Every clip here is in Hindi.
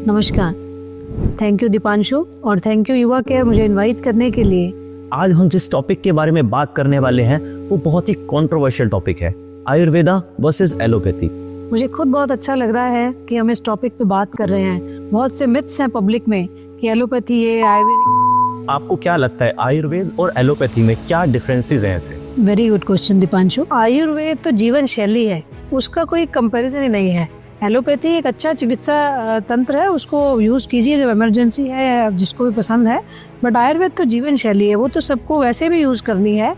नमस्कार। थैंक यू दीपांशु और थैंक यू युवा केयर मुझे इनवाइट करने के लिए। आज हम जिस टॉपिक के बारे में बात करने वाले हैं वो बहुत ही कंट्रोवर्शियल टॉपिक है, आयुर्वेदा वर्सेस एलोपैथी। मुझे खुद बहुत अच्छा लग रहा है कि हम इस टॉपिक पे बात कर रहे हैं। बहुत से मिथ्स हैं पब्लिक में कि एलोपैथी है, आयुर्वेदिक। आपको क्या लगता है आयुर्वेद और एलोपैथी में क्या डिफरेंसेस हैं ऐसे? Very good question Deepanshu. Ayurveda तो जीवन शैली है, उसका कोई कंपैरिजन ही नहीं है। एलोपैथी एक अच्छा चिकित्सा तंत्र है, उसको यूज कीजिए जब इमरजेंसी है या जिसको भी पसंद है। बट आयुर्वेद तो जीवन शैली है, वो तो सबको वैसे भी यूज करनी है।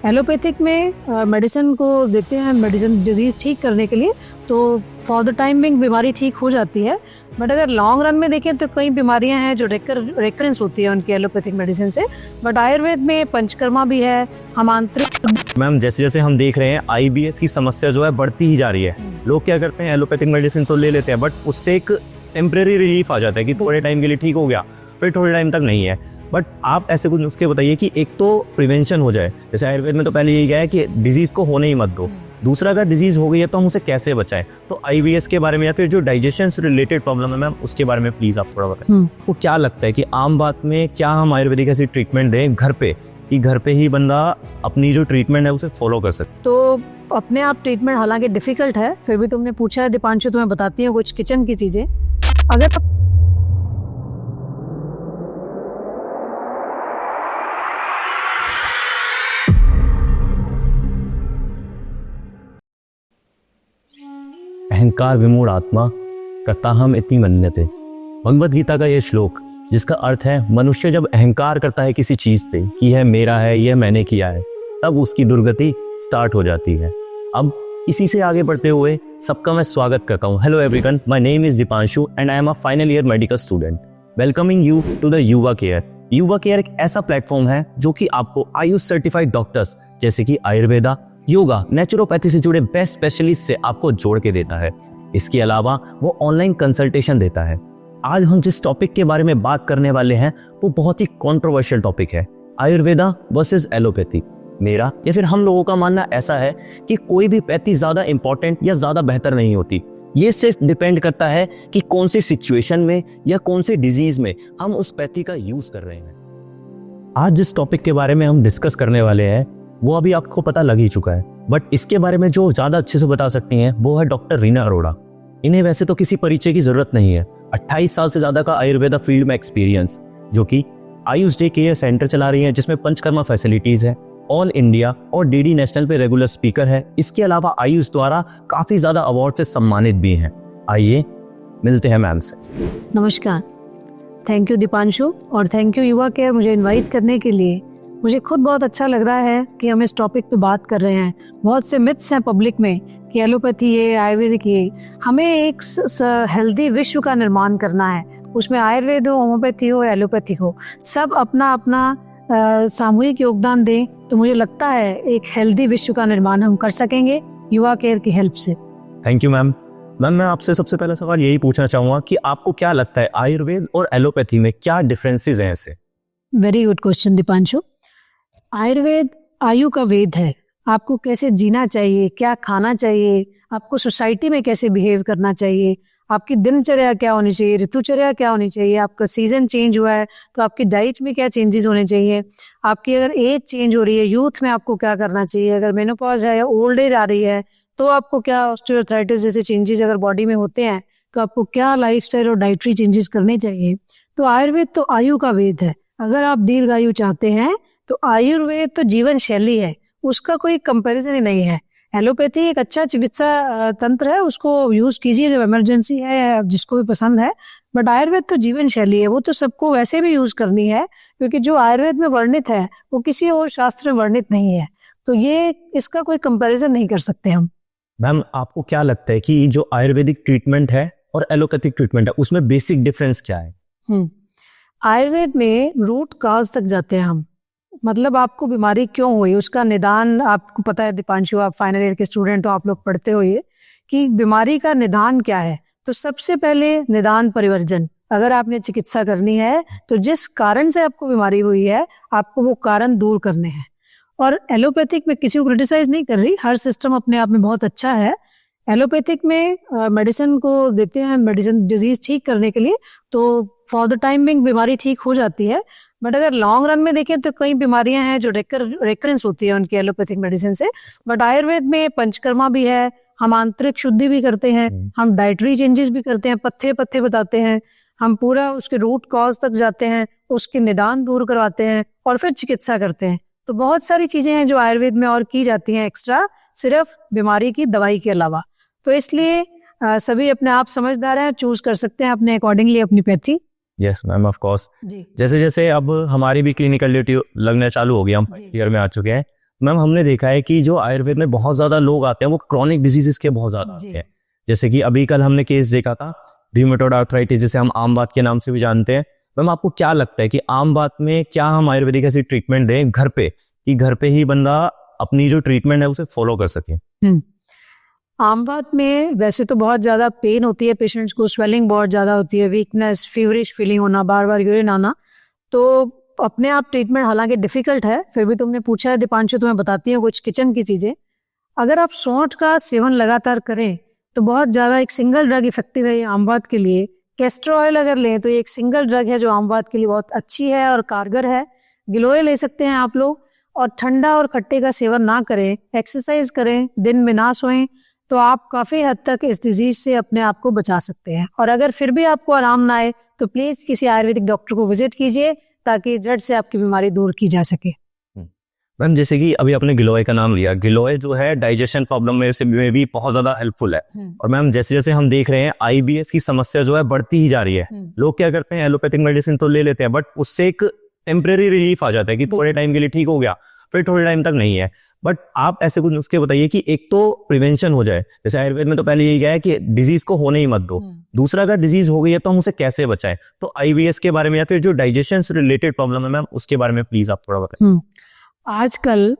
एलोपैथिक में मेडिसिन को देते हैं, मेडिसिन डिजीज ठीक करने के लिए, तो फॉर द टाइम बिंग बीमारी ठीक हो जाती है। बट अगर लॉन्ग रन में देखें तो कई बीमारियां हैं जो रेकरेंस होती है उनकी एलोपैथिक मेडिसिन से। बट आयुर्वेद में पंचकर्मा भी है, हम आंतरिक। मैम जैसे जैसे हम देख रहे हैं आईबीएस की समस्या जो है बढ़ती ही जा रही है। लोग क्या करते हैं, एलोपैथिक मेडिसिन तो ले लेते हैं बट उससे एक टेम्परेरी रिलीफ आ जाता है कि थोड़े टाइम के लिए ठीक हो गया, फिर थोड़े टाइम तक नहीं है। बट आप ऐसे कुछ नुस्खे बताइए कि एक तो प्रिवेंशन हो जाए। जैसे आयुर्वेद में तो पहले यही गया है कि डिजीज को होने ही मत दो। दूसरा, अगर डिजीज हो गई है तो हम उसे कैसे बचाएं। तो आईबीएस के बारे में या फिर जो डाइजेशन से रिलेटेड प्रॉब्लम है मैम, उसके बारे में प्लीज आप थोड़ा बताएं। आपको क्या लगता है कि आम बात में क्या हम आयुर्वेदिक ऐसी ट्रीटमेंट दें घर पे कि घर पे ही बंदा अपनी जो ट्रीटमेंट है उसे फॉलो कर सके? तो अपने आप ट्रीटमेंट हालांकि डिफिकल्ट है, फिर भी तुमने पूछा है दीपांशु तो मैं बताती हूँ कुछ किचन की चीजें। अगर अहंकार विमूढ़ आत्मा करताहम इति मन्यते। भगवद गीता का यह श्लोक, जिसका अर्थ है मनुष्य जब अहंकार करता है किसी चीज पे कि यह मेरा है, यह मैंने किया है, तब उसकी दुर्गति स्टार्ट हो जाती है। अब इसी से आगे बढ़ते हुए सबका मैं स्वागत करता हूँ। Hello everyone, my name is Deepanshu and I am a final year medical student. Welcoming you to the Yuva care. Yuva care एक ऐसा प्लेटफॉर्म है जो कि आपको आयुष सर्टिफाइड डॉक्टर्स जैसे कि आयुर्वेदा, योगा, नेचुरोपैथी से जुड़े बेस्ट स्पेशलिस्ट से आपको जोड़ के देता है। इसके अलावा वो ऑनलाइन कंसल्टेशन देता है। आज हम जिस टॉपिक के बारे में बात करने वाले हैं वो बहुत ही कंट्रोवर्शियल टॉपिक है, आयुर्वेदा वर्सेस एलोपैथी। मेरा या फिर हम लोगों का मानना ऐसा है कि कोई भी पैथी ज्यादा इंपॉर्टेंट या ज्यादा बेहतर नहीं होती। ये सिर्फ डिपेंड करता है कि कौन सी सिचुएशन में या कौन से डिजीज में हम उस पैथी का यूज कर रहे हैं। आज जिस टॉपिक के बारे में हम डिस्कस करने वाले हैं वो अभी आपको पता लग ही चुका है, बट इसके बारे में जो ज्यादा अच्छे से बता सकती हैं वो है डॉक्टर रीना अरोड़ा। इन्हें वैसे तो किसी परिचय की जरूरत नहीं है। 28 साल से ज्यादा का आयुर्वेदा फील्ड में एक्सपीरियंस, जो कि आयुष डे केयर सेंटर चला रही है जिसमें पंचकर्मा फैसिलिटीज है, ऑल इंडिया और डीडी नेशनल पे रेगुलर स्पीकर है। इसके अलावा आयुष द्वारा काफी ज्यादा अवार्ड से सम्मानित भी हैं। आइए मिलते हैं मैम से। नमस्कार। थैंक यू दीपांशु और थैंक यू युवा केयर मुझे इनवाइट करने के लिए। मुझे खुद बहुत अच्छा लग रहा है कि हम इस टॉपिक पे बात कर रहे हैं। बहुत से मिथ्स हैं पब्लिक में कि एलोपैथी है, आयुर्वेदिक है। हमें एक हेल्दी विश्व का निर्माण करना है, उसमें आयुर्वेद हो, होम्योपैथी हो, एलोपैथी हो, सब अपना अपना सामूहिक योगदान दें तो मुझे लगता है एक हेल्दी विश्व का निर्माण हम कर सकेंगे युवा केयर की हेल्प से। Thank you ma'am. मैम मैं आपसे सबसे पहला सवाल यही पूछना चाहूंगा कि आपको क्या लगता है आयुर्वेद और एलोपैथी में क्या डिफरेंसेस हैं ऐसे? Very good question Deepanshu. Ayurveda आयु का वेद है। आपको कैसे जीना चाहिए, क्या खाना चाहिए, आपको सोसाइटी में कैसे बिहेव करना चाहिए, आपकी दिनचर्या क्या होनी चाहिए, ऋतुचर्या क्या होनी चाहिए, आपका सीजन चेंज हुआ है तो आपकी डाइट में क्या चेंजेस होने चाहिए, आपकी अगर एज चेंज हो रही है, यूथ में आपको क्या करना चाहिए, अगर मेनोपॉज है या ओल्ड एज आ रही है तो आपको क्या, ऑस्टियोआर्थराइटिस जैसे चेंजेस अगर बॉडी में होते हैं तो आपको क्या लाइफस्टाइल और डाइटरी चेंजेस करने चाहिए। तो आयुर्वेद तो आयु का वेद है। अगर आप दीर्घायु चाहते हैं तो आयुर्वेद तो जीवन शैली है, उसका कोई कंपैरिजन ही नहीं है। एलोपैथी एक अच्छा चिकित्सा तंत्र है, उसको यूज कीजिए जब इमरजेंसी है या जिसको भी पसंद है। बट आयुर्वेद तो जीवन शैली है, वो तो सबको वैसे भी यूज करनी है क्योंकि जो आयुर्वेद में वर्णित है वो किसी और शास्त्र में वर्णित नहीं है। तो ये इसका कोई कंपैरिजन नहीं कर सकते हम। मैम आपको क्या लगता है कि जो आयुर्वेदिक ट्रीटमेंट है और एलोपैथिक ट्रीटमेंट है उसमें बेसिक डिफरेंस क्या है? आयुर्वेद में रूट काज तक जाते हैं हम, मतलब आपको बीमारी क्यों हुई उसका निदान आपको पता है दीपांशु, आप फाइनल ईयर के स्टूडेंट हो, आप लोग पढ़ते हो ये कि बीमारी का निदान क्या है। तो सबसे पहले निदान परिवर्जन। अगर आपने चिकित्सा करनी है तो जिस कारण से आपको बीमारी हुई है आपको वो कारण दूर करने हैं। और एलोपैथिक में किसी को क्रिटिसाइज नहीं कर रही, हर सिस्टम अपने आप में बहुत अच्छा है। एलोपैथिक में मेडिसिन को देते हैं, मेडिसिन डिजीज ठीक करने के लिए, तो फॉर द टाइम बिंग बीमारी ठीक हो जाती है। बट अगर लॉन्ग रन में देखें तो कई बीमारियां हैं जो रेकरेंस होती है उनकी एलोपैथिक मेडिसिन से। बट आयुर्वेद में पंचकर्मा भी है, हम आंतरिक शुद्धि भी करते हैं, हम डाइटरी चेंजेस भी करते हैं, पत्थे पत्थे बताते हैं, हम पूरा उसके रूट कॉज तक जाते हैं, उसके निदान दूर करवाते हैं और फिर चिकित्सा करते हैं। तो बहुत सारी चीजें हैं जो आयुर्वेद में और की जाती हैं एक्स्ट्रा, सिर्फ बीमारी की दवाई के अलावा। तो इसलिए सभी अपने आप समझदार हैं, चूज कर सकते हैं अपने अकॉर्डिंगली अपनी पैथी। Yes ma'am, of course. जी जैसे जैसे अब हमारी भी क्लिनिकल ड्यूटी लगना चालू हो गया, हम जी। ईयर में आ चुके हैं मैम, हमने देखा है कि जो आयुर्वेद में बहुत ज्यादा लोग आते हैं वो क्रॉनिक डिजीजेस के बहुत ज्यादा जी। आते हैं। जैसे कि अभी कल हमने केस देखा था रूमेटॉइड आर्थराइटिस, जिसे हम आम बात के नाम से भी जानते हैं। मैम आपको क्या लगता है कि आम बात में क्या हम आयुर्वेदिक ऐसी ट्रीटमेंट दें घर पे, कि घर पे ही बंदा अपनी जो ट्रीटमेंट है उसे फॉलो कर सके? आम बात में वैसे तो बहुत ज्यादा पेन होती है पेशेंट्स को, स्वेलिंग बहुत ज्यादा होती है, वीकनेस, फीवरिश फीलिंग होना, बार बार यूरिन आना, तो अपने आप ट्रीटमेंट हालांकि डिफिकल्ट है। फिर भी तुमने पूछा है दीपांशु, तो मैं बताती हूँ कुछ किचन की चीजें। अगर आप सौंठ का सेवन लगातार करें तो बहुत ज्यादा एक सिंगल ड्रग इफेक्टिव है ये आम बात के लिए। कैस्टर ऑयल अगर लें तो ये एक सिंगल ड्रग है जो आम बात के लिए बहुत अच्छी है और कारगर है। गिलोय ले सकते हैं आप लोग, और ठंडा और खट्टे का सेवन ना करें, एक्सरसाइज करें, दिन में ना सोएं, तो आप काफी हद तक इस डिजीज से अपने आप को बचा सकते हैं। और अगर फिर भी आपको आराम ना आए तो प्लीज किसी आयुर्वेदिक डॉक्टर को विजिट कीजिए ताकि जड़ से आपकी बीमारी दूर की जा सके। मैम जैसे कि अभी आपने गिलोय का नाम लिया, गिलोय जो है डाइजेशन प्रॉब्लम में भी बहुत ज्यादा हेल्पफुल है। और मैम जैसे जैसे हम देख रहे हैं आईबीएस की समस्या जो है बढ़ती ही जा रही है। लोग क्या करते हैं, एलोपैथिक मेडिसिन तो ले लेते हैं, बट उससे एक टेम्परेरी रिलीफ आ जाता है कि थोड़े टाइम के लिए ठीक हो गया, फिर थोड़े टाइम तक नहीं है। बट आप ऐसे कुछ नुस्खे बताइए कि एक तो प्रिवेंशन हो जाए, जैसे आयुर्वेद में तो पहले यही गया है कि डिजीज को होने ही मत दो। दूसरा, अगर डिजीज हो गई है तो हम उसे कैसे बचाएं। तो आईबीएस के बारे में या फिर जो डाइजेशन से रिलेटेड प्रॉब्लम है मैम, उसके बारे में प्लीज आप थोड़ा बताएं। आजकल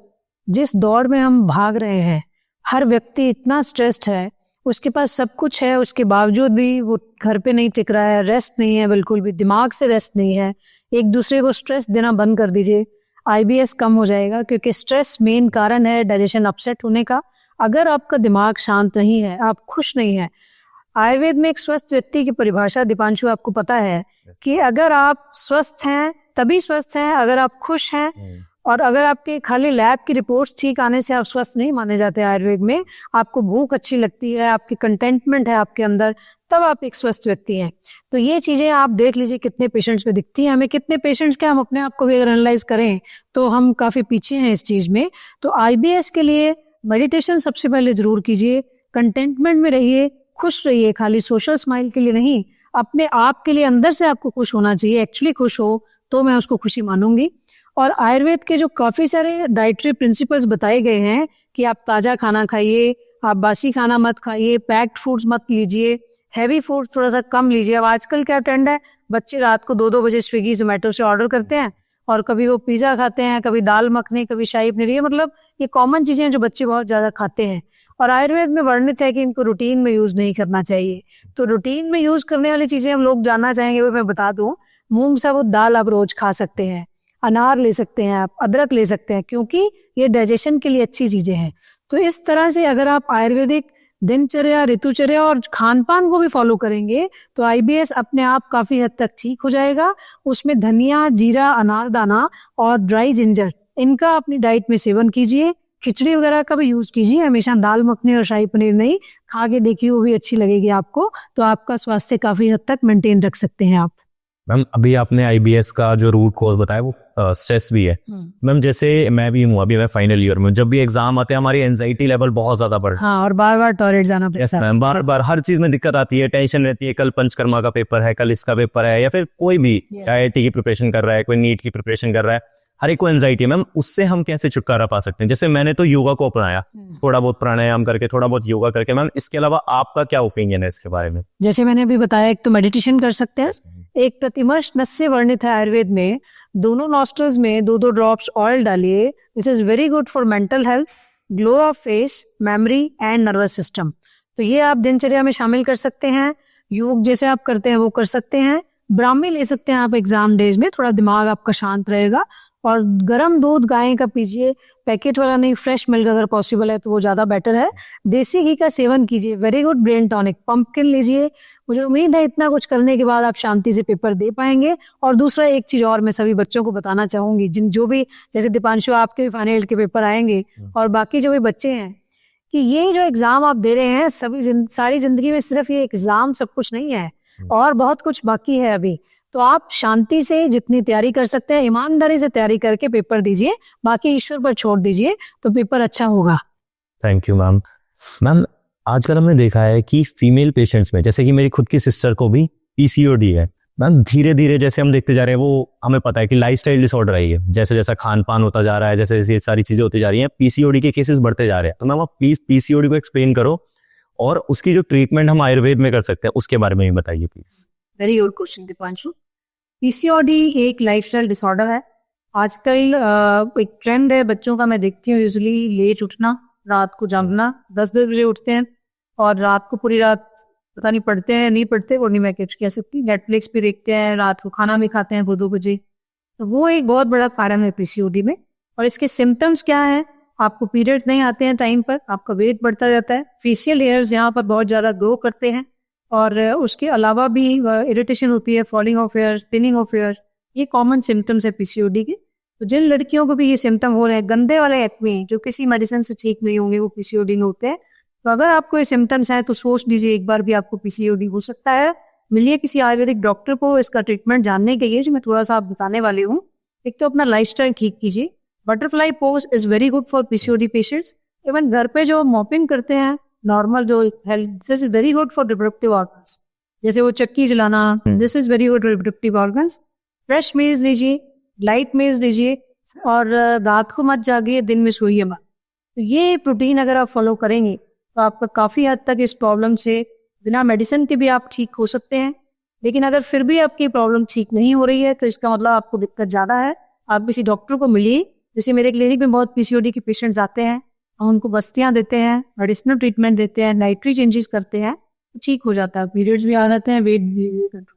जिस दौड़ में हम भाग रहे हैं, हर व्यक्ति इतना स्ट्रेस्ड है, उसके पास सब कुछ है, उसके बावजूद भी वो घर पे नहीं टिक रहा है, रेस्ट नहीं है, बिल्कुल भी दिमाग से रेस्ट नहीं है। एक दूसरे को स्ट्रेस देना बंद कर दीजिए, आईबीएस कम हो जाएगा, क्योंकि स्ट्रेस मेन कारण है डाइजेशन अपसेट होने का। अगर आपका दिमाग शांत नहीं है, आप खुश नहीं है, आयुर्वेद में एक स्वस्थ व्यक्ति की परिभाषा दीपांशु आपको पता है कि अगर आप स्वस्थ हैं तभी स्वस्थ हैं, अगर आप खुश हैं, और अगर आपके खाली लैब की रिपोर्ट्स ठीक आने से आप स्वस्थ नहीं माने जाते आयुर्वेद में, आपको भूख अच्छी लगती है, आपकी कंटेंटमेंट है आपके अंदर, तब आप एक स्वस्थ व्यक्ति हैं। तो ये चीजें आप देख लीजिए कितने पेशेंट्स में दिखती हैं। हमें कितने पेशेंट्स के, हम अपने आप को भी अगर एनालाइज करें तो हम काफी पीछे हैं इस चीज में। तो आईबीएस के लिए मेडिटेशन सबसे पहले जरूर कीजिए, कंटेंटमेंट में रहिए, खुश रहिए, खाली सोशल स्माइल के लिए नहीं, अपने आप के लिए अंदर से आपको खुश होना चाहिए। एक्चुअली खुश हो तो मैं उसको खुशी मानूंगी। और आयुर्वेद के जो काफी सारे डाइटरी प्रिंसिपल्स बताए गए हैं कि आप ताजा खाना खाइए, आप बासी खाना मत खाइए, पैक्ड फूड्स मत लीजिए, हैवी फूड थोड़ा सा कम लीजिए। अब आजकल क्या ट्रेंड है, बच्चे रात को 2-2 बजे स्विगी जोमेटो से ऑर्डर करते हैं और कभी वो पिज्जा खाते हैं, कभी दाल मखनी, कभी शाही पनीर। ये मतलब ये कॉमन चीजें हैं जो बच्चे बहुत ज्यादा खाते हैं, और आयुर्वेद में वर्णित है कि इनको रूटीन में यूज नहीं करना चाहिए। तो रूटीन में यूज करने वाली चीजें हम लोग जानना चाहेंगे, वो मैं बता दूं। मूंग साबुत दाल आप रोज खा सकते हैं, अनार ले सकते हैं, आप अदरक ले सकते हैं, क्योंकि ये डाइजेशन के लिए अच्छी चीजें हैं। तो इस तरह से अगर आप आयुर्वेदिक दिनचर्या, ऋतुचर्या और खान पान को भी फॉलो करेंगे तो आईबीएस अपने आप काफी हद तक ठीक हो जाएगा। उसमें धनिया, जीरा, अनारदाना और ड्राई जिंजर, इनका अपनी डाइट में सेवन कीजिए। खिचड़ी वगैरह का भी यूज कीजिए, हमेशा दाल मखनी और शाही पनीर नहीं। खा के देखिए, वो भी अच्छी लगेगी आपको, तो आपका स्वास्थ्य काफी हद तक मेंटेन रख सकते हैं आप। मैम अभी आपने आईबीएस का जो रूट कॉज बताया वो स्ट्रेस भी है। मैम जैसे मैं भी हूँ, अभी मैं फाइनल ईयर में, जब भी एग्जाम आते हैं हमारी एंजाइटी लेवल बहुत ज्यादा बढ़। हाँ, और बार बार टॉयलेट जाना पड़ता है। मैम बार बार हर चीज में दिक्कत आती है, टेंशन रहती है, कल पंचकर्मा का पेपर है, कल इसका पेपर है, या फिर कोई भी आईआईटी की प्रिपरेशन कर रहा है, कोई नीट की प्रिपरेशन कर रहा है, हर एक को एंजाइटी है। मैम उससे हम कैसे छुटकारा पा सकते हैं? जैसे मैंने तो योगा को अपनाया, थोड़ा बहुत प्राणायाम करके, थोड़ा बहुत योगा करके। मैम इसके अलावा आपका क्या ओपिनियन है इसके बारे में? जैसे मैंने अभी बताया, एक तो मेडिटेशन कर सकते हैं, एक प्रतिमर्श नस्य वर्णित है आयुर्वेद में, दोनों नॉस्ट्रल्स में 2-2 ड्रॉप्स ऑयल डालिए। This is very good for mental health, glow of face, memory and nervous system. तो ये आप दिनचर्या में शामिल कर सकते हैं। योग जैसे आप करते हैं वो कर सकते हैं। ब्राह्मी ले सकते हैं आप एग्जाम डेज में, थोड़ा दिमाग आपका शांत रहेगा। और गर्म दूध गाय का पीजिए, पैकेट वाला नहीं, फ्रेश मिल्क अगर पॉसिबल है तो वो ज़्यादा बेटर है। देसी घी का सेवन कीजिए, very good brain tonic. Pumpkin लीजिए। मुझे उम्मीद है इतना कुछ करने के बाद आप शांति से पेपर दे पाएंगे। और दूसरा एक चीज़ और मैं सभी बच्चों को बताना चाहूँगी, जिन जो भी जैसे दीपांशु आपके फाइनल के पेपर आएंगे और बाकी जो भी बच्चे हैं, कि ये जो एग्ज़ाम आप दे रहे हैं सारी जिंदगी में सिर्फ ये एग्ज़ाम सब कुछ नहीं है, और बहुत कुछ बाकी है अभी। तो आप शांति से जितनी तैयारी कर सकते हैं ईमानदारी से तैयारी करके पेपर दीजिए, बाकी ईश्वर पर छोड़ दीजिए, तो पेपर अच्छा होगा। Thank you ma'am. मैम आजकल हमने देखा है कि फीमेल पेशेंट्स में, जैसे कि मेरी खुद की सिस्टर को भी पीसीओडी है मैम, धीरे धीरे जैसे हम देखते जा रहे हैं, वो हमें पता है कि लाइफस्टाइल डिसऑर्डर है ये, जैसे जैसा खान पान होता जा रहा है, जैसे जैसे ये सारी चीजें होती जा रही हैं, पीसीओडी के केसेस बढ़ते जा रहे हैं। तो मैम आप प्लीज पीसीओडी को एक्सप्लेन करो और उसकी जो ट्रीटमेंट हम आयुर्वेद में कर सकते हैं उसके बारे में भी बताइए please. Very good question Deepanshu. PCOD एक लाइफस्टाइल डिसऑर्डर है। आजकल एक ट्रेंड है बच्चों का, मैं देखती हूँ यूजुअली लेट उठना, रात को जागना, 10-10 बजे उठते हैं और रात को पूरी रात पता नहीं पढ़ते हैं नहीं पढ़ते, वो नहीं मैं कह सकती, नेटफ्लिक्स पे देखते हैं, रात को खाना भी खाते हैं 2 बजे। तो वो एक बहुत बड़ा कारण है पीसीओडी में। और इसके सिम्टम्स क्या है? आपको पीरियड्स नहीं आते हैं टाइम पर, आपका वेट बढ़ता जाता है, फेशियल हेयर्स यहाँ पर बहुत ज़्यादा ग्रो करते हैं, और उसके अलावा भी इरिटेशन होती है, falling of hairs, thinning of hairs. ये कॉमन सिम्टम्स है पीसीओडी के। तो जिन लड़कियों को भी ये सिम्टम हो रहे हैं, गंदे वाले एक्ने जो किसी मेडिसिन से ठीक नहीं होंगे, वो पीसीओडी में होते हैं। तो अगर आपको ये सिम्टम्स हैं तो सोच लीजिए एक बार भी आपको पीसीओडी हो सकता है। मिलिए किसी आयुर्वेदिक डॉक्टर को इसका ट्रीटमेंट जानने के लिए, जो मैं थोड़ा सा आप बताने वाली हूँ। एक तो अपना लाइफस्टाइल ठीक कीजिए। Butterfly pose is very good for PCOD patients. Even घर पे जो मॉपिंग करते हैं नॉर्मल, जो health, this is very good for reproductive organs. जैसे वो चक्की जलाना, this is very good for reproductive organs. Fresh मेज लीजिए, लाइट मेज लीजिए, और रात को मत जागिए, दिन में सोइए मत। तो ये प्रोटीन अगर आप फॉलो करेंगे तो आपका काफ़ी हद तक इस प्रॉब्लम से बिना मेडिसिन के भी आप ठीक हो सकते हैं। लेकिन अगर फिर भी आपकी प्रॉब्लम ठीक नहीं हो रही है तो इसका मतलब आपको दिक्कत ज़्यादा है। आप किसी डॉक्टर को मिलिए। जैसे मेरे क्लिनिक में बहुत पीसीओडी के पेशेंट्स आते हैं, हम उनको बस्तियाँ देते हैं, मेडिसिनल ट्रीटमेंट देते हैं, डाइटरी चेंजेस करते हैं, तो ठीक हो जाता है। पीरियड्स भी आ जाते हैं, वेट भी कंट्रोल।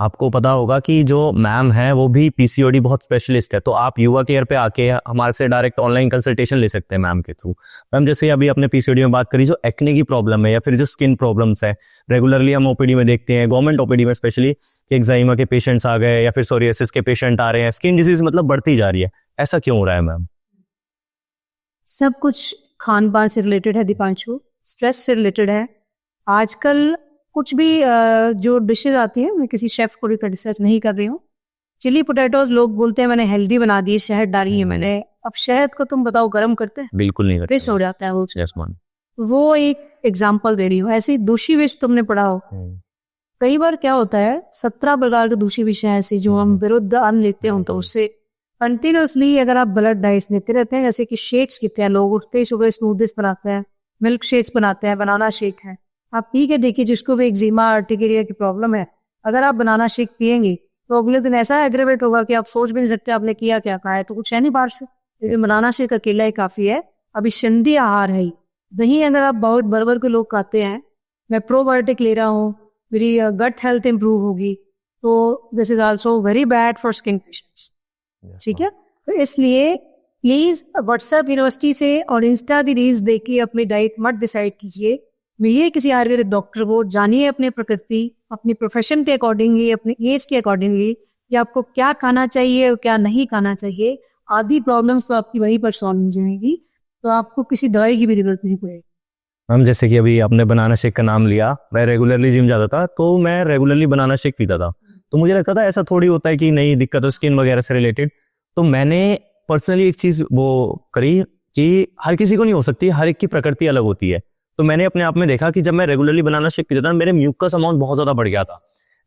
आपको पता होगा कि जो मैम है वो भी पीसीओडी बहुत स्पेशलिस्ट है, तो आप युवा केयर पे आके हमारे से डायरेक्ट ऑनलाइन कंसल्टेशन ले सकते हैं मैम के थ्रू। मैम जैसे अभी आपने पीसीओडी में बात करी, जो एक्ने की प्रॉब्लम है या फिर जो स्किन प्रॉब्लम्स है, रेगुलरली हम ओपीडी में देखते हैं, गवर्नमेंट ओपीडी में स्पेशली, कि एक्साइमा के पेशेंट्स आ गए या फिर सोरियासिस के पेशेंट आ रहे हैं, स्किन डिजीज मतलब बढ़ती जा रही है, ऐसा क्यों हो रहा है मैम? सब कुछ खान पान से रिलेटेड है दीपांशु, स्ट्रेस से रिलेटेड है। आजकल कुछ भी जो डिशेज आती हैं, मैं किसी शेफ को भी क्रिटिसाइज नहीं कर रही हूँ। चिली पोटैटोज लोग बोलते हैं मैंने हेल्दी बना दी, शहद डाली है मैंने। अब शहद को तुम बताओ गर्म करते हैं? बिल्कुल नहीं करते। विष हो जाता है वो। Yes ma'am. वो एक एग्जाम्पल दे रही हूँ। ऐसी दूषी विष तुमने पढ़ा हो, कई बार क्या होता है 17 प्रकार के दूषी विष हैं ऐसे जो हम विरुद्ध अन्न लेते हैं, तो उससे कंटिन्यूसली अगर आप ब्लड डाइट्स लेते रहते हैं, जैसे कि शेक्स पीते हैं लोग, उठते ही सुबह स्मूदीज बनाते हैं, मिल्क शेक्स बनाते हैं, बनाना शेक है, आप पी के देखिए। जिसको भी एक्जिमा, अर्टिकेरिया की प्रॉब्लम है, अगर आप बनाना शेक पियेंगे तो अगले दिन ऐसा एग्रेवेट होगा कि आप सोच भी नहीं सकते आपने किया क्या, कहा है तो कुछ है नहीं बाहर से। लेकिन बनाना शेक अकेला ही काफी है। अभी संधि आहार है, दही अगर आप बहुत बर्बर के लोग खाते हैं, मैं प्रोबायोटिक ले रहा हूँ, मेरी गट हेल्थ इंप्रूव होगी, तो this is also very bad for skin patients. ठीक है, तो इसलिए प्लीज व्हाट्सएप यूनिवर्सिटी से और इंस्टा की रील्स देखिए अपनी डाइट मत डिसाइड कीजिए। मिलिए किसी आयुर्वेदिक डॉक्टर को, जानिए अपनी प्रकृति, अपनी प्रोफेशन के अकॉर्डिंगली, अपनी एज के अकॉर्डिंगली कि आपको क्या खाना चाहिए और क्या नहीं खाना चाहिए। आधी प्रॉब्लम्स तो आपकी वहीं पर सॉल्व हो जाएंगी, तो आपको किसी दवाई की भी जरूरत नहीं पड़ेगी। हम जैसे कि अभी आपने बनाना शेक का नाम लिया, मैं रेगुलरली जिम जाता था, तो मैं रेगुलरली बनाना शेक पीता था। तो मुझे लगता था ऐसा थोड़ी होता है कि नहीं दिक्कत हो स्किन वगैरह से रिलेटेड। तो मैंने पर्सनली एक चीज वो करी कि हर किसी को नहीं हो सकती, हर एक की प्रकृति अलग होती है। तो मैंने अपने आप में देखा कि जब मैं रेगुलरली बनाना शेक पीता था, मेरे म्यूकस अमाउंट बहुत ज्यादा बढ़ गया था,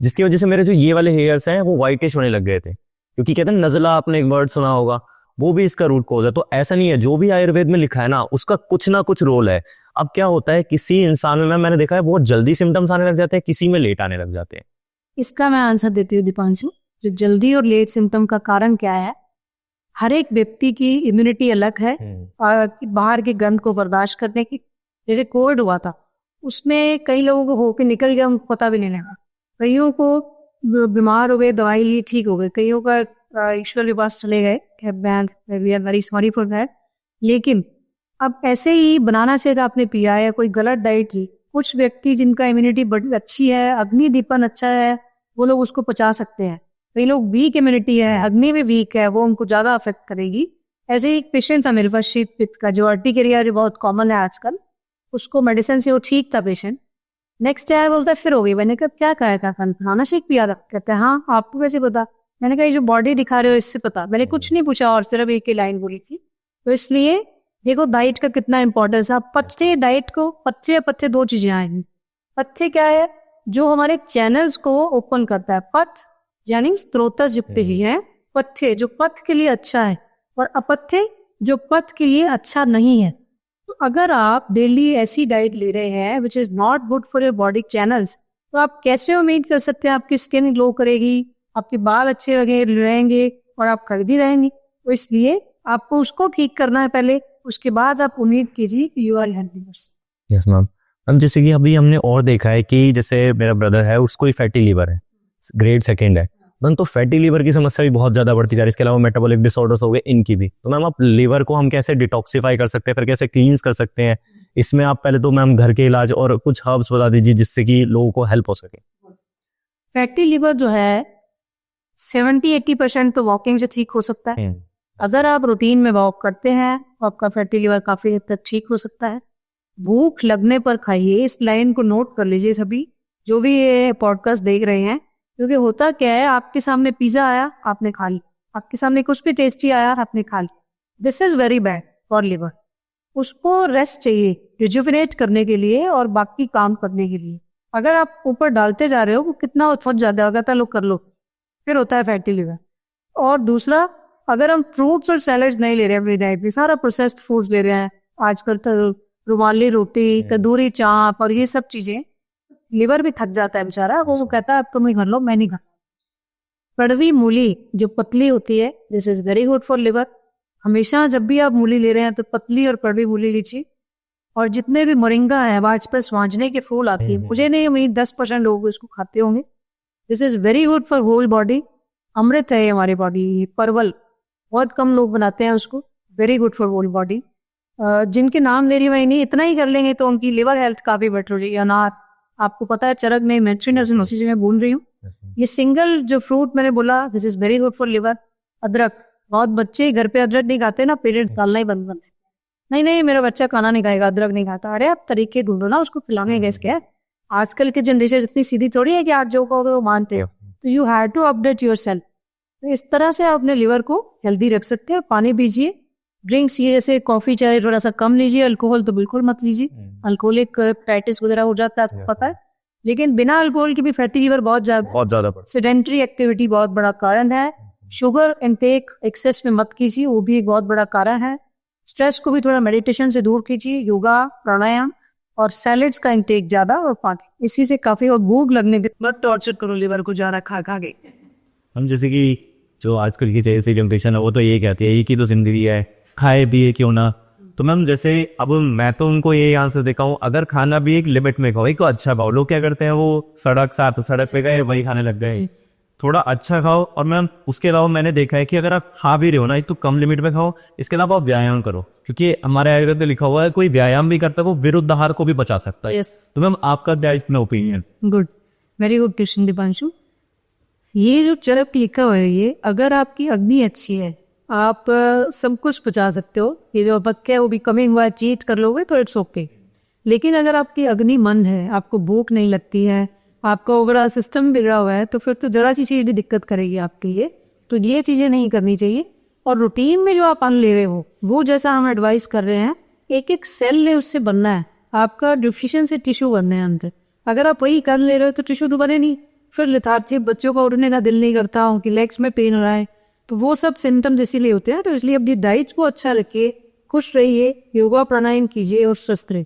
जिसकी वजह से मेरे जो ये वाले हेयर्स हैं वो व्हाइटिश होने लग गए थे। क्योंकि कहते हैं नजला, आपने एक वर्ड सुना होगा, वो भी इसका रूट कॉज है। तो ऐसा नहीं है, जो भी आयुर्वेद में लिखा है ना, उसका कुछ ना कुछ रोल है। अब क्या होता है, किसी इंसान में मैंने देखा है बहुत जल्दी सिम्टम्स आने लग जाते हैं, किसी में लेट आने लग जाते हैं। इसका मैं आंसर देती हूँ दीपांशु, जो जल्दी और लेट सिम्टम का कारण क्या है। हर एक व्यक्ति की इम्यूनिटी अलग है बाहर की गंध को बर्दाश्त करने की। जैसे कोविड हुआ था, उसमें कई लोगों को होके निकल गया, उनको पता भी नहीं लगा। कईयों को बीमार हो गए, दवाई ली, ठीक हो गए। कईयों का ईश्वर के पास चले गए, we are very sorry for that. लेकिन अब ऐसे ही बनाना शेक आपने पिया या कोई गलत डाइट ली, कुछ व्यक्ति जिनका इम्यूनिटी बड़ी अच्छी है, अग्नि दीपन अच्छा है, वो लोग उसको पचा सकते हैं। कई लोग वीक इम्यूनिटी है, अग्नि भी वीक है, वो उनको ज्यादा अफेक्ट करेगी। ऐसे ही एक पेशेंट था मेरे पास शीत पित्त का, जो अर्टिकेरिया जो बहुत कॉमन है आजकल, उसको मेडिसिन से वो ठीक था पेशेंट। नेक्स्ट डे बोलता है फिर हो गई। मैंने कहा क्या खाया था, कल बनाना शेक पिया था। कहते हैं हाँ, आपको कैसे पता? मैंने कहा ये जो बॉडी दिखा रहे हो इससे पता। मैंने कुछ नहीं पूछा और सिर्फ एक ही लाइन बोली थी। तो इसलिए देखो डाइट का कितना इंपॉर्टेंस है। पथ्य डाइट को, पथ्य दो चीजें आएंगी। पथ्य क्या है? जो हमारे चैनल्स को ओपन करता है। पथ यानी स्त्रोतस जितने ही है, पथ्य जो पथ के लिए अच्छा है, और अपथ्य जो पथ के लिए अच्छा नहीं है। तो अगर आप डेली ऐसी डाइट ले रहे हैं which is not good for your body channels, तो आप कैसे उम्मीद कर सकते हैं आपकी स्किन ग्लो करेगी, आपके बाल अच्छे रहेंगे और आप हेल्दी रहेंगी? तो इसलिए आपको उसको ठीक करना है पहले, उसके बाद आप उम्मीद कीजिए कि you are healthy person. Yes ma'am. हम जैसे कि अभी हमने और देखा है कि जैसे मेरा ब्रदर है, उसको ही फैटी लीवर है, ग्रेड 2 है मैम। तो फैटी लीवर की समस्या भी बहुत ज्यादा बढ़ती जा रही है। इसके अलावा मेटाबॉलिक डिसऑर्डर्स हो गए, इनकी भी। तो मैम आप लीवर को हम कैसे डिटॉक्सिफाई कर सकते हैं, फिर कैसे क्लींस कर सकते हैं? इसमें आप पहले तो मैम घर के इलाज और कुछ हर्ब्स बता दीजिए जिससे कि लोगों को हेल्प हो सके। फैटी लीवर जो है 70-80% तो वॉकिंग से ठीक हो सकता है। अगर आप रूटीन में वॉक करते हैं तो आपका फैटी लीवर काफी हद तक ठीक हो सकता है। भूख लगने पर खाइए, इस लाइन को नोट कर लीजिए सभी जो भी ये पॉडकास्ट देख रहे हैं। क्योंकि होता क्या है, आपके सामने पिज्जा आया, आपने खा लिया, आपके सामने कुछ भी टेस्टी आया, आपने खा लिया। This is very bad for liver. उसको रेस्ट चाहिए रिजुविनेट करने के लिए और बाकी काम करने के लिए। अगर आप ऊपर डालते जा रहे हो, कितना बहुत ज्यादा अगर लो कर लो, फिर होता है फैटी लिवर। और दूसरा, अगर हम फ्रूट्स और सैलड्स नहीं ले रहे हैं अपनी डाइट में, सारा प्रोसेस्ड फूड्स ले रहे हैं आजकल, तो रुमाली रोटी, तंदूरी चाप और ये सब चीजें, लिवर भी थक जाता है बेचारा। वो कहता है अब तुम ही कर लो, मैं नहीं कर। कड़वी मूली जो पतली होती है, this is very good for liver. हमेशा जब भी आप मूली ले रहे हैं तो पतली और कड़वी मूली लीजिए। और जितने भी मोरिंगा है, वाजपेयी स्वांजने के फूल आती है, मुझे नहीं उम्मीद 10% लोग इसको खाते होंगे। This is very good for whole body. अमृत है हमारी बॉडी। परवल बहुत कम लोग बनाते हैं उसको, very good for whole body. जिनके नाम ले रही वही नहीं, इतना ही कर लेंगे तो उनकी लिवर हेल्थ काफी बेटर हो जाएगी। अनार, आपको पता है चरक में मेंशन उसी से मैं बोल रही हूँ। ये सिंगल जो फ्रूट मैंने बोला, this is very good for liver. अदरक, बहुत बच्चे घर पे अदरक नहीं खाते ना, पेरेंट्स डालना ही बंद करते, नहीं मेरा बच्चा खाना नहीं खाएगा, अदरक नहीं खाता। अरे आप तरीके ढूंढो ना उसको खिलाने गैस क्या है। आजकल की जनरेशन इतनी सीधी थोड़ी है कि आप जो कहोगे वो मानते हो। तो you have to update yourself. तो इस तरह से आप अपने लिवर को हेल्दी रख सकते हैं। पानी पीजिए, ड्रिंक्स ये जैसे कॉफी चाय थोड़ा सा कम लीजिए, अल्कोहल तो बिल्कुल मत लीजिए, अल्कोहलिक पैटिस वगैरह हो जाता है, आपको पता है। लेकिन बिना अल्कोहल के भी फैटी लीवर बहुत ज्यादा सेडेंटरी एक्टिविटी बहुत बड़ा कारण है। शुगर इनटेक एक्सेस में मत कीजिए, वो भी एक बहुत बड़ा कारण है। स्ट्रेस को भी थोड़ा मेडिटेशन से दूर कीजिए, योगा, प्राणायाम, और सैलेड्स का इंटेक ज्यादा, और पानी, इसी से काफी। और भूख लगने के मत टॉर्चर करो लिवर को ज्यादा खा के। हम जैसे कि जो आजकल की जैसी जनरेशन है वो तो ये कहती है एक ही तो जिंदगी है, खाए पिए क्यों ना। तो मैम जैसे अब मैं तो उनको ये आंसर देता हूँ, अगर खाना भी एक लिमिट में खाओ, एक तो अच्छा खाओ। लोग क्या करते हैं, वो सड़क पे गए वही खाने लग गए। थोड़ा अच्छा खाओ। और मैम उसके अलावा मैंने देखा है कि अगर आप खा भी रहे हो ना, एक तो कम लिमिट में खाओ, इसके अलावा आप व्यायाम करो। क्योंकि हमारे आयुर्वेद में लिखा हुआ है कोई व्यायाम भी करता है वो विरुद्ध आहार को भी बचा सकता है। तो मैम आपका क्या इसमें opinion? Good, very good question Deepanshu. ये जो चरक लिखा हुआ है, ये अगर आपकी अग्नि अच्छी है, आप सब कुछ पचा सकते हो। ये जो पक्का है वो भी कमिंग हुआ, चीट कर लोगे तो इट्स ओके। लेकिन अगर आपकी अग्नि मंद है, आपको भूख नहीं लगती है, आपका ओवरऑल सिस्टम बिगड़ा हुआ है, तो फिर तो जरा सी चीज भी दिक्कत करेगी आपके लिए। तो ये चीजें नहीं करनी चाहिए। और रूटीन में जो आप अन्न ले रहे हो, वो जैसा हम एडवाइस कर रहे हैं, एक एक सेल ने उससे बनना है। आपका डिफिशिएंसी टिश्यू बनना है अंदर। अगर आप वही कर ले रहे हो तो टिश्यू तो बने नहीं। फिर लिथार्जी, बच्चों का उठने का दिल नहीं करता, उनकी लेग्स में पेन हो रहा है, तो वो सब सिम्टम्स इसीलिए होते हैं। तो इसलिए अपनी डाइट को अच्छा रखिए, खुश रहिए, योगा प्राणायाम कीजिए और स्वस्थ रहिए।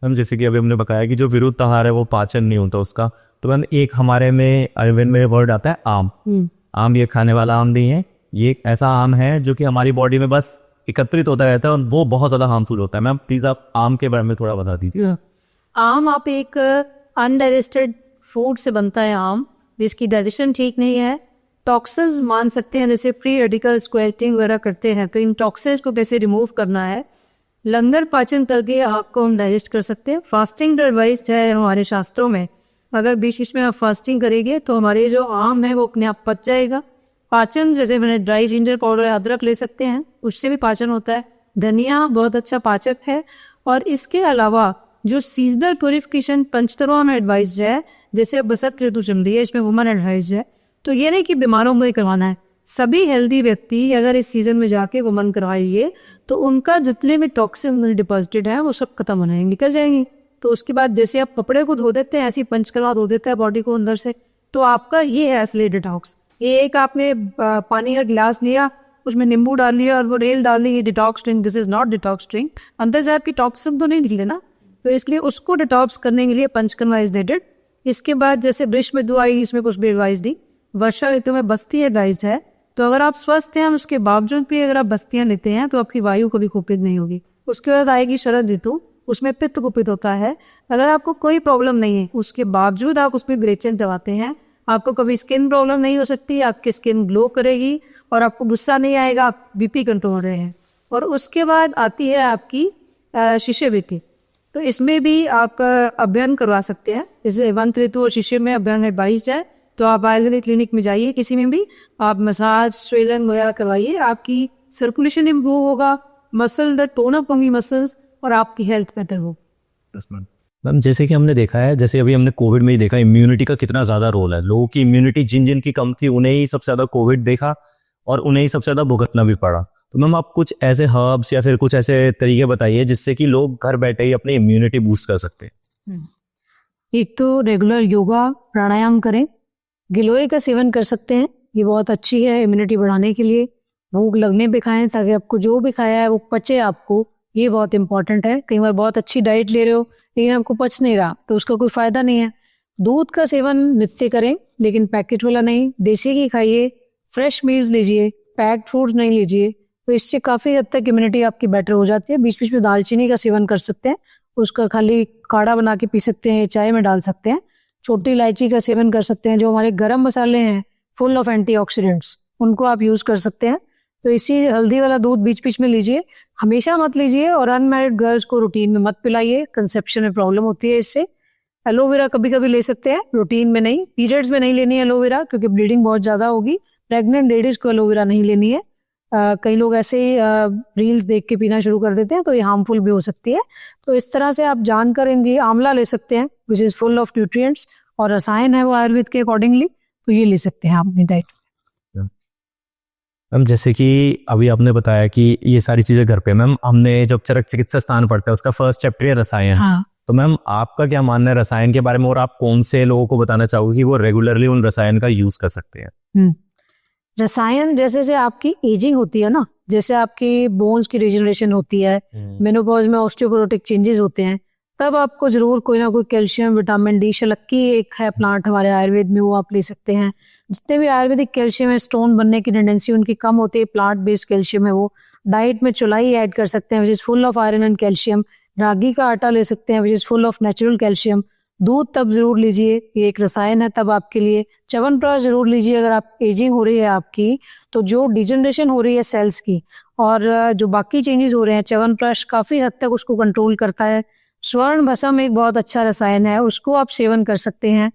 हम जैसे कि अभी हमने बताया कि जो विरुद्ध आहार है वो पाचन नहीं होता उसका। तो मैम एक हमारे में आयुर्वेद में वर्ड आता है आम। आम ये खाने वाला आम नहीं है, ये एक ऐसा आम है जो कि हमारी बॉडी में बस एकत्रित होता रहता है और वो बहुत ज्यादा हार्मफुल होता है। मैम प्लीज आप आम के बारे में थोड़ा बता दीजिए। आम आप एक अनडाइजेस्टेड फूड से बनता है आम, जिसकी डाइजेशन ठीक नहीं है, टॉक्सिन्स मान सकते हैं, जैसे फ्री रेडिकल स्क्वैटिंग वगैरह करते हैं, तो इन टॉक्सिन्स को कैसे रिमूव करना है, लंगर पाचन करके आपको हम डाइजेस्ट कर सकते हैं। फास्टिंग एडवाइस है हमारे शास्त्रों में, अगर बीच बीच में आप फास्टिंग करेंगे तो हमारे जो आम है वो अपने आप पच जाएगा। पाचन, जैसे मैंने ड्राई जिंजर पाउडर अदरक ले सकते हैं, उससे भी पाचन होता है। धनिया बहुत अच्छा पाचक है। और इसके अलावा जो सीजनल प्योरिफिकेशन पंचतत्वों में एडवाइज है, जैसे बसंत ऋतु चल रही है, इसमें वुमन एडवाइज है, तो ये नहीं कि बीमारों को ही करवाना है, सभी हेल्दी व्यक्ति अगर इस सीजन में जाके वुमन करवाइए तो उनका जितने भी टॉक्सिन डिपॉजिटेड है वो सब खत्म होने निकल जाएंगी। तो उसके बाद जैसे आप कपड़े को धो देते हैं, ऐसे ही पंचकर्मा धो देता है बॉडी को अंदर से, तो आपका ये है असली डिटॉक्स। ये एक आपने पानी का गिलास लिया, उसमें नींबू डाल लिया और वो रेल डाल ली, detox drink, this is not detox drink. अंदर से आपकी टॉक्सिन तो नहीं निकले ना, तो इसलिए उसको डिटॉक्स करने के लिए पंचकर्मा इज नेडेड। इसके बाद जैसे वृक्ष में आई, इसमें कुछ भी एडवाइस दी। वर्षा ऋतु में बस्ती एडवाइज है, तो अगर आप स्वस्थ हैं उसके बावजूद भी अगर आप बस्तियां लेते हैं तो आपकी वायु कभी कुपित नहीं होगी। उसके बाद आएगी शरद ऋतु, उसमें पित्त कुपित होता है। अगर आपको कोई प्रॉब्लम नहीं है उसके बावजूद आप उसमें विरेचन करवाते हैं, आपको कभी स्किन प्रॉब्लम नहीं हो सकती, आपकी स्किन ग्लो करेगी और आपको गुस्सा नहीं आएगा, आप बीपी कंट्रोल हो रहे हैं। और उसके बाद आती है आपकी शिष्य ऋतु, तो इसमें भी आप अभियान करवा सकते हैं। जैसे हेमंत ऋतु और शिष्य में अभियान एडवाइज्ड है, तो आप आयुर्वेदिक क्लिनिक में जाइए, किसी में भी आप मसाज स्वेलन वगैरह करवाइए, आपकी सर्कुलेशन इम्प्रूव होगा, मसल टोन अप होंगी मसल्स और आपकी हेल्थ बेटर होगी। मैम जैसे कि हमने देखा है, जैसे अभी हमने कोविड में ही देखा इम्यूनिटी का कितना ज़्यादा रोल है। लोगों की इम्यूनिटी जिन जिन की कम थी उन्हें ही सबसे ज़्यादा कोविड देखा और उन्हें ही सबसे ज़्यादा भुगतना भी पड़ा। तो मैम आप कुछ ऐसे हर्ब्स या फिर कुछ ऐसे तरीके बताइए जिससे कि लोग घर बैठे ही अपनी इम्यूनिटी बूस्ट कर सकते हैं। एक तो रेगुलर योगा प्राणायाम करें, गिलोय का सेवन कर सकते हैं, ये बहुत अच्छी है इम्यूनिटी बढ़ाने के लिए। भूख लगने पे खाएं ताकि आपको जो भी खाया है वो पचे आपको, ये बहुत इंपॉर्टेंट है। कई बार बहुत अच्छी डाइट ले रहे हो लेकिन आपको पच नहीं रहा तो उसका कोई फायदा नहीं है। दूध का सेवन नित्य करें लेकिन पैकेट वाला नहीं, देसी घी खाइए, फ्रेश मील्स लीजिए, पैक्ड फूड्स नहीं लीजिए, तो इससे काफ़ी हद तक इम्यूनिटी आपकी बेटर हो जाती है। बीच बीच में दालचीनी का सेवन कर सकते हैं, उसका खाली काढ़ा बना के पी सकते हैं, चाय में डाल सकते हैं। छोटी इलायची का सेवन कर सकते हैं, जो हमारे गरम मसाले हैं फुल ऑफ एंटीऑक्सीडेंट्स, उनको आप यूज़ कर सकते हैं। तो इसी हल्दी वाला दूध बीच बीच में लीजिए, हमेशा मत लीजिए। और अनमैरिड गर्ल्स को रूटीन में मत पिलाइए, कंसेप्शन में प्रॉब्लम होती है इससे। एलोवेरा कभी कभी ले सकते हैं, रूटीन में नहीं। पीरियड्स में नहीं लेनी है एलोवेरा क्योंकि ब्लीडिंग बहुत ज़्यादा होगी। प्रेग्नेंट लेडीज को एलोवेरा नहीं लेनी है। कई लोग ऐसे ही रील्स देख के पीना शुरू कर देते हैं, तो ये हार्मफुल भी हो सकती है। तो इस तरह से आप जानकर इनकी आंवला ले सकते हैं, which is full of nutrients और रसायन है वो आयुर्वेद के अकॉर्डिंगली, तो ये ले सकते हैं आप अपनी डाइट। मैम जैसे कि अभी आपने बताया कि ये सारी चीज़ें घर पे, मैम हमने जब चरक चिकित्सा स्थान पढ़ते हैं उसका फर्स्ट चैप्टर है रसायन। हाँ। तो मैम आपका क्या मानना है रसायन के बारे में, और आप कौन से लोगों को बताना चाहोगे कि वो रेगुलरली उन रसायन का यूज कर सकते हैं? रसायन जैसे से आपकी एजिंग होती है ना, जैसे आपकी बोन्स की रिजनरेशन होती है, मेनोपॉज में ऑस्टियोपोरोटिक चेंजेस होते हैं, तब आपको जरूर कोई ना कोई कैल्शियम, विटामिन डी, शलक्की एक है प्लांट हमारे आयुर्वेद में, वो आप ले सकते हैं। जितने भी आयुर्वेदिक कैल्शियम है, स्टोन बनने की टेंडेंसी उनकी कम होती है, प्लांट बेस्ड कैल्शियम है वो। डाइट में चौलाई ऐड कर सकते हैं which is full of iron and calcium. Ragi का आटा ले सकते हैं which is full of natural calcium. दूध तब जरूर लीजिए, ये एक रसायन है तब आपके लिए। च्यवनप्राश जरूर लीजिए अगर आप एजिंग हो रही है आपकी, तो जो डिजनरेशन हो रही है सेल्स की और जो बाकी चेंजेस हो रहे हैं, च्यवनप्राश काफ़ी हद तक उसको कंट्रोल करता है। स्वर्ण भस्म एक बहुत अच्छा रसायन है, उसको आप सेवन कर सकते हैं।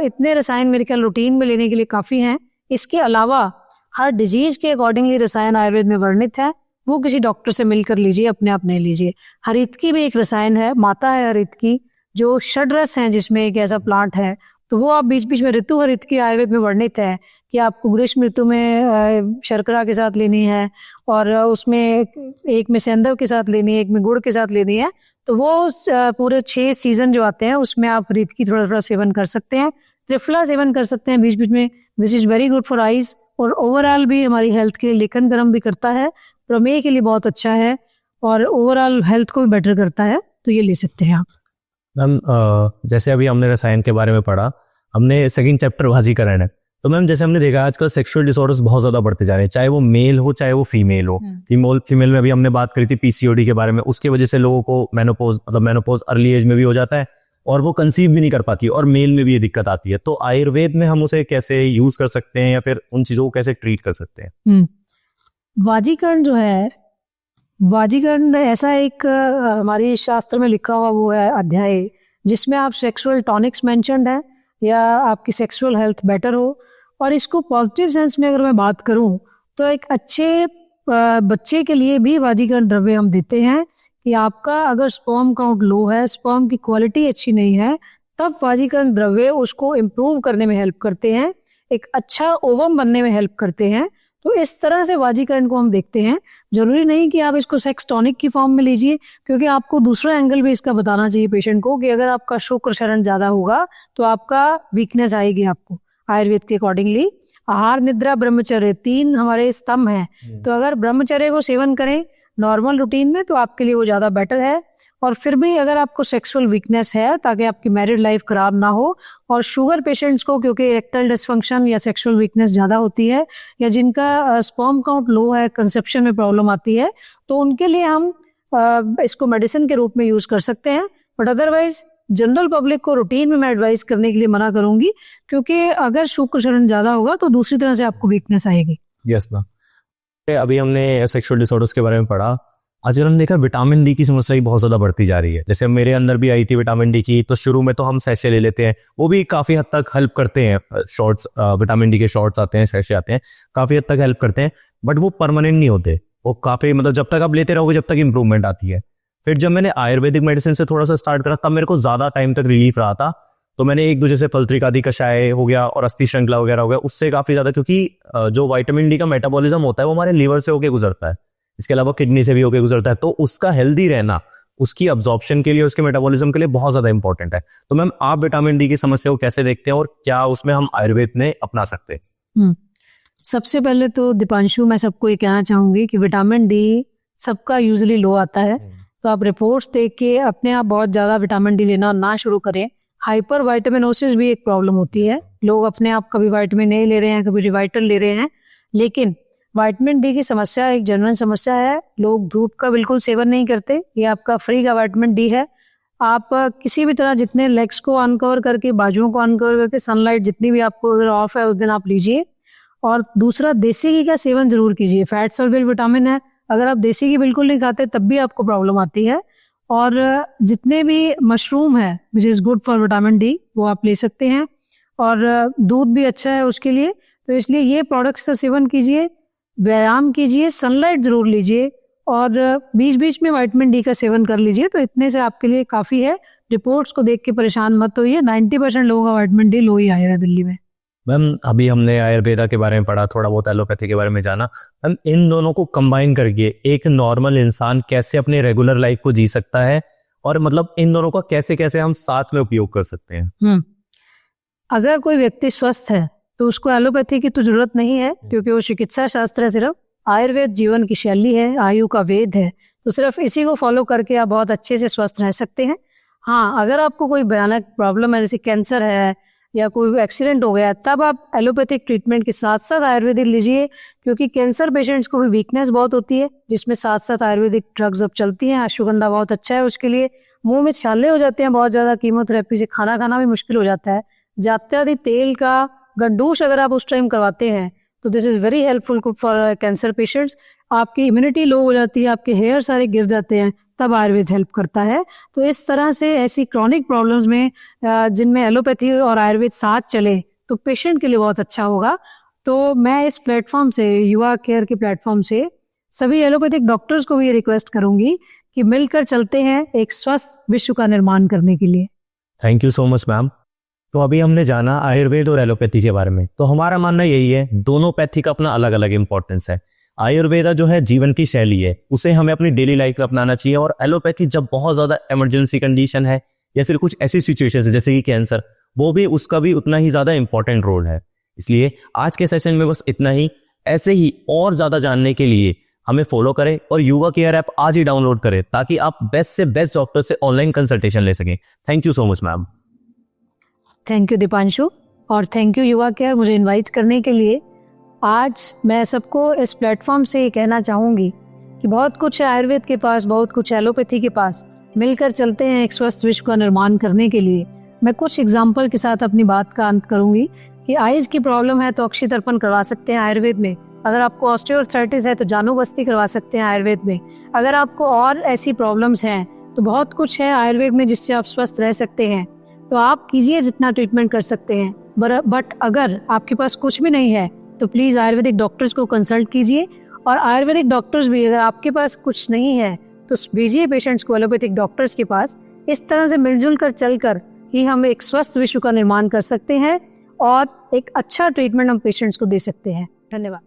इतने रसायन मेरे ख्याल रूटीन में लेने के लिए काफ़ी हैं। इसके अलावा हर डिजीज के अकॉर्डिंगली रसायन आयुर्वेद में वर्णित है, वो किसी डॉक्टर से मिलकर लीजिए, अपने आप नहीं लीजिए। हरितकी भी एक रसायन है, माता है हरितकी, जो षड्रस हैं जिसमें एक ऐसा प्लांट है, तो वो आप बीच बीच में ऋतु हरितकी आयुर्वेद में वर्णित है कि आपको ग्रीष्म ऋतु में शर्करा के साथ लेनी है और उसमें एक में सेंधव के साथ लेनी है, एक में गुड़ के साथ लेनी है। तो वो पूरे 6 सीजन जो आते हैं उसमें आप हरितकी थोड़ा थोड़ा सेवन कर सकते हैं। त्रिफला सेवन कर सकते हैं बीच बीच में, this is very good for eyes और ओवरऑल भी हमारी हेल्थ के लिए लेखन गर्म भी करता है, प्रमेय के लिए बहुत अच्छा है और ओवरऑल हेल्थ को भी बेटर करता है, तो ये ले सकते हैं आप। मैम जैसे अभी हमने रसायन के बारे में पढ़ा, हमने सेकंड चैप्टर वाजीकरण है, तो मैम जैसे हमने देखा आजकल सेक्सुअल डिसऑर्डर्स बहुत ज़्यादा बढ़ते जा रहे हैं, चाहे वो मेल हो चाहे वो फीमेल हो। फीमेल में अभी हमने बात करी थी पीसीओडी के बारे में, उसकी वजह से लोगों को मेनोपॉज अर्ली एज में भी हो जाता है और वो कंसीव भी नहीं कर पाती और मेल में भी ये दिक्कत आती है। तो आयुर्वेद में हम उसे कैसे यूज कर सकते हैं या फिर उन चीजों को कैसे ट्रीट कर सकते हैं? वाजीकरण जो है, वाजीकरण ऐसा एक हमारे शास्त्र में लिखा हुआ वो है अध्याय जिसमें आप सेक्सुअल टॉनिक्स मेंशन्ड है या आपकी सेक्सुअल हेल्थ बेटर हो। और इसको पॉजिटिव सेंस में अगर मैं बात करूं तो एक अच्छे बच्चे के लिए भी वाजीकरण द्रव्य हम देते हैं कि आपका अगर स्पर्म काउंट लो है, स्पर्म की क्वालिटी अच्छी नहीं है, तब वाजीकरण द्रव्य उसको इम्प्रूव करने में हेल्प करते हैं, एक अच्छा ओवम बनने में हेल्प करते हैं। तो इस तरह से वाजीकरण को हम देखते हैं। जरूरी नहीं कि आप इसको सेक्स टॉनिक की फॉर्म में लीजिए, क्योंकि आपको दूसरा एंगल भी इसका बताना चाहिए पेशेंट को कि अगर आपका शुक्र शरण ज्यादा होगा तो आपका वीकनेस आएगी। आपको आयुर्वेद के अकॉर्डिंगली आहार, निद्रा, ब्रह्मचर्य 3 हमारे स्तंभ हैं। तो अगर ब्रह्मचर्य को सेवन करें नॉर्मल रूटीन में तो आपके लिए वो ज्यादा बेटर है। और फिर भी अगर आपको सेक्सुअल वीकनेस है ताकि आपकी मैरिड लाइफ खराब ना हो, और शुगर पेशेंट्स को क्योंकि इरेक्टाइल डिसफंक्शन या सेक्सुअल वीकनेस ज़्यादा होती है या जिनका स्पर्म काउंट लो है, कंसेप्शन में प्रॉब्लम आती है, तो उनके लिए हम इसको मेडिसिन के रूप में यूज़ कर सकते हैं। बट अदरवाइज जनरल पब्लिक को रूटीन में मैं एडवाइस करने के लिए मना करूंगी, क्योंकि अगर शुक्र शरण ज़्यादा होगा तो दूसरी तरह से आपको वीकनेस आएगी। Yes ma'am. अभी हमने सेक्सुअल डिसऑर्डर्स के बारे में पढ़ा। आजकल हमने देखा विटामिन डी की समस्या भी बहुत ज्यादा बढ़ती जा रही है। जैसे मेरे अंदर भी आई थी विटामिन डी की, तो शुरू में तो हम सैशे ले लेते हैं, वो भी काफी हद तक हेल्प करते हैं। शॉर्ट्स, विटामिन डी के शॉर्ट्स आते हैं, सैशे आते हैं, काफी हद तक हेल्प करते हैं, बट वो परमानेंट नहीं होते। वो काफी मतलब जब तक आप लेते रहोगे जब तक इंप्रूवमेंट आती है। फिर जब मैंने आयुर्वेदिक मेडिसिन से थोड़ा सा स्टार्ट करा तब मेरे को ज्यादा टाइम तक रिलीफ रहा था। तो मैंने एक दूसरे से पल्त्रिकादि कषाय हो गया और अस्थि श्रृंखला वगैरह हो गया, उससे काफी ज्यादा, क्योंकि जो विटामिन डी का मेटाबॉलिज्म होता है वो हमारे लीवर से होकर गुजरता है, इसके अलावा किडनी से भी होकर गुजरता है। तो उसका हेल्दी रहना, उसकी अब्जॉर्प्शन के लिए, उसके मेटाबॉलिज्म के लिए बहुत ज्यादा इंपॉर्टेंट है। तो मैम, आप विटामिन डी की समस्या को कैसे देखते हैं और क्या उसमें हम आयुर्वेद में अपना सकते हैं? सबसे पहले तो दीपांशु, मैं सबको ये कहना चाहूंगी कि विटामिन डी सबका यूजुअली लो आता है। तो आप रिपोर्ट्स देख के अपने आप बहुत ज्यादा विटामिन डी लेना ना शुरू करें। हाइपर वाइटामिनोसिस भी एक प्रॉब्लम होती है। लोग अपने आप कभी विटामिन ए ले रहे हैं, कभी रिवाइटल ले रहे हैं, लेकिन विटामिन डी की समस्या एक जनरल समस्या है। लोग धूप का बिल्कुल सेवन नहीं करते, ये आपका फ्री का विटामिन डी है। आप किसी भी तरह जितने लेग्स को अनकवर करके, बाजुओं को अनकवर करके, सनलाइट जितनी भी आपको अगर ऑफ है उस दिन आप लीजिए। और दूसरा, देसी घी का सेवन जरूर कीजिए। फैट सॉल्युबल विटामिन है, अगर आप देसी घी बिल्कुल नहीं खाते तब भी आपको प्रॉब्लम आती है। और जितने भी मशरूम है which is good for vitamin D, वो आप ले सकते हैं। और दूध भी अच्छा है उसके लिए। तो इसलिए ये प्रोडक्ट्स का सेवन कीजिए, व्यायाम कीजिए, सनलाइट जरूर लीजिए और बीच बीच में विटामिन डी का सेवन कर लीजिए। तो इतने से आपके लिए काफ़ी है। रिपोर्ट्स को देख के परेशान मत होइए। 90% लोगों का विटामिन डी लो ही आया है दिल्ली में। मैम, अभी हमने आयुर्वेदा के बारे में पढ़ा, थोड़ा बहुत एलोपैथी के बारे में जाना। मैम, इन दोनों को कंबाइन करके एक नॉर्मल इंसान कैसे अपने रेगुलर लाइफ को जी सकता है, और मतलब इन दोनों का कैसे कैसे हम साथ में उपयोग कर सकते हैं? अगर कोई व्यक्ति स्वस्थ है तो उसको एलोपैथी की तो जरूरत नहीं है, क्योंकि वो चिकित्सा शास्त्र है सिर्फ। आयुर्वेद जीवन की शैली है, आयु का वेद है। तो सिर्फ इसी को फॉलो करके आप बहुत अच्छे से स्वस्थ रह सकते हैं। हाँ, अगर आपको कोई भयानक प्रॉब्लम है, जैसे कैंसर है या कोई एक्सीडेंट हो गया, तब आप एलोपैथिक ट्रीटमेंट के साथ साथ आयुर्वेदिक लीजिए, क्योंकि कैंसर पेशेंट्स को भी वीकनेस बहुत होती है, जिसमें साथ साथ आयुर्वेदिक ड्रग्स अब चलती हैं। अश्वगंधा बहुत अच्छा है उसके लिए। मुंह में छाले हो जाते हैं बहुत ज़्यादा कीमोथेरेपी से, खाना खाना भी मुश्किल हो जाता है। जात्यादि तेल का गंडूश अगर आप उस टाइम करवाते हैं तो this is very helpful good for cancer patients. आपकी इम्यूनिटी लो हो जाती है, आपके हेयर सारे गिर जाते हैं, तब आयुर्वेद हेल्प करता है। तो इस तरह से ऐसी क्रॉनिक प्रॉब्लम्स में जिनमें एलोपैथी और आयुर्वेद साथ चले तो पेशेंट के लिए बहुत अच्छा होगा। तो मैं इस प्लेटफॉर्म से, युवा केयर के प्लेटफॉर्म से, सभी एलोपैथिक डॉक्टर्स को भी रिक्वेस्ट करूंगी कि मिलकर चलते हैं एक स्वस्थ विश्व का निर्माण करने के लिए। Thank you so much ma'am. तो अभी हमने जाना आयुर्वेद और एलोपैथी के बारे में। तो हमारा मानना यही है, दोनों पैथी का अपना अलग अलग इंपॉर्टेंस है। आयुर्वेदा जो है जीवन की शैली है, उसे हमें अपनी डेली लाइफ में अपनाना चाहिए। और एलोपैथी जब बहुत ज्यादा इमरजेंसी कंडीशन है या फिर कुछ ऐसी सिचुएशन है जैसे कि कैंसर, वो भी, उसका भी उतना ही ज्यादा इंपॉर्टेंट रोल है। इसलिए आज के सेशन में बस इतना ही। ऐसे ही और ज्यादा जानने के लिए हमें फॉलो करें और युवा केयर ऐप आज ही डाउनलोड करें, ताकि आप बेस्ट से बेस्ट डॉक्टर से ऑनलाइन कंसल्टेशन ले सकें। Thank you so much ma'am. Thank you Deepanshu, और थैंक यू युवा केयर मुझे इनवाइट करने के लिए। आज मैं सबको इस प्लेटफॉर्म से ये कहना चाहूँगी कि बहुत कुछ है आयुर्वेद के पास, बहुत कुछ एलोपैथी के पास, मिलकर चलते हैं एक स्वस्थ विश्व का निर्माण करने के लिए। मैं कुछ एग्जाम्पल के साथ अपनी बात का अंत करूंगी कि आइज की प्रॉब्लम है तो अक्षि तर्पण करवा सकते हैं आयुर्वेद में। अगर आपको ऑस्टियोआर्थराइटिस है तो जानु बस्ती करवा सकते हैं आयुर्वेद में। अगर आपको और ऐसी प्रॉब्लम्स हैं तो बहुत कुछ है आयुर्वेद में जिससे आप स्वस्थ रह सकते हैं। तो आप कीजिए जितना ट्रीटमेंट कर सकते हैं, बट अगर आपके पास कुछ भी नहीं है तो प्लीज़ आयुर्वेदिक डॉक्टर्स को कंसल्ट कीजिए। और आयुर्वेदिक डॉक्टर्स भी, अगर आपके पास कुछ नहीं है तो भेजिए पेशेंट्स को एलोपैथिक डॉक्टर्स के पास। इस तरह से मिलजुल कर चलकर ही हम एक स्वस्थ विश्व का निर्माण कर सकते हैं और एक अच्छा ट्रीटमेंट हम पेशेंट्स को दे सकते हैं। धन्यवाद।